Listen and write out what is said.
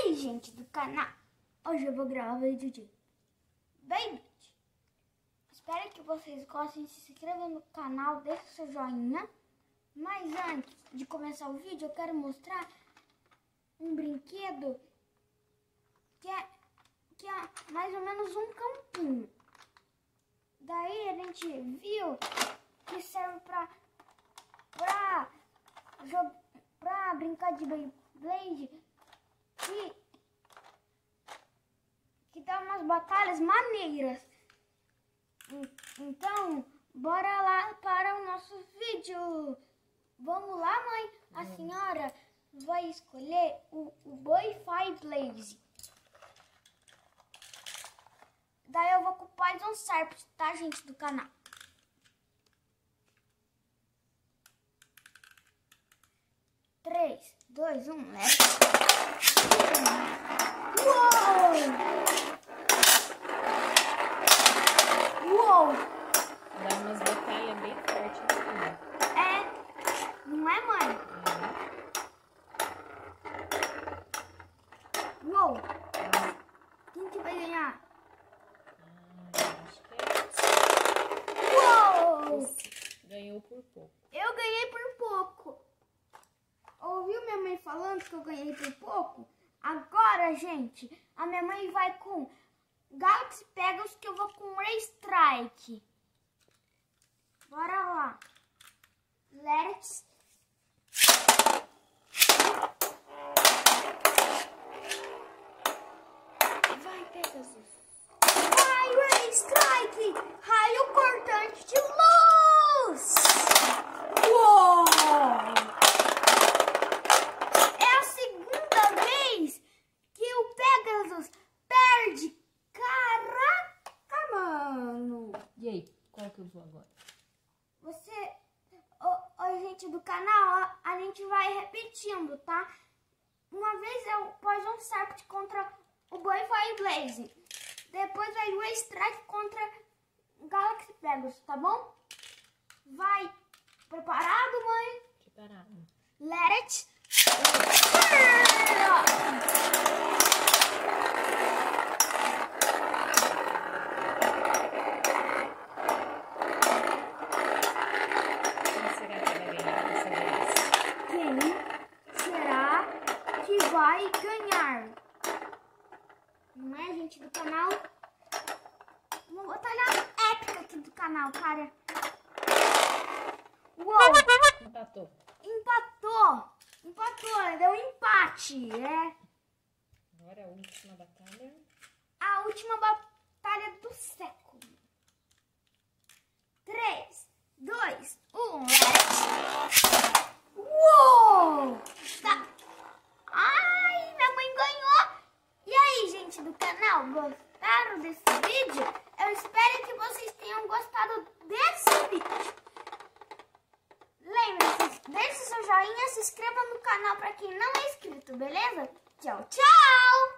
aí, gente do canal? Hoje eu vou gravar vídeo de Beyblade. Espero que vocês gostem. Se inscrevam no canal, deixe seu joinha. Mas antes de começar o vídeo, eu quero mostrar um brinquedo que é mais ou menos um campinho. Daí a gente viu que serve pra brincar de Beyblade, que dá umas batalhas maneiras. Então, bora lá para o nosso vídeo. Vamos lá, mãe? A senhora vai escolher o Wi-Fi Blaze. Daí eu vou com o Poison Serpent, tá, gente do canal? Três, dois, um, let's go! Uou! Uou! Dá umas batalhas bem fortes no final. É, não é, mãe? Uou! Quem que vai ganhar? Acho que é Uou! você. Ganhou por pouco. Eu ganhei por pouco. Ouviu minha mãe falando que eu ganhei por pouco? Agora, gente, a minha mãe vai com Galaxy Pegasus, que eu vou com Ray Strike. Bora lá. Let's... Vai, Pegasus. Vai, Ray Strike! Raio cortante de luz! Uou! É a segunda vez que o Pegasus perde. Caraca, mano! E aí, qual que eu vou agora? Você... Oi, gente do canal, a gente vai repetindo, tá? Uma vez é o Poison Serpent contra o Wi-Fi Blaze. Depois vai o Strike contra o Galaxy Pegasus, tá bom? Vai. Preparado, mãe? Preparado. Let it... Quem será que vai ganhar dessa vez? Quem será que vai ganhar? Não é, gente do canal? Uma batalha épica aqui do canal, cara. Uou! Empatou. Empatou, deu empate, é. Agora a última batalha. A última batalha do século. 3, 2, 1, let's... Uou! Tá. Ai, minha mãe ganhou. E aí, gente do canal, gostaram desse vídeo? Eu espero que vocês tenham gostado desse vídeo. Lembre-se, deixe seu joinha, se inscreva no canal para quem não é inscrito, beleza? Tchau, tchau!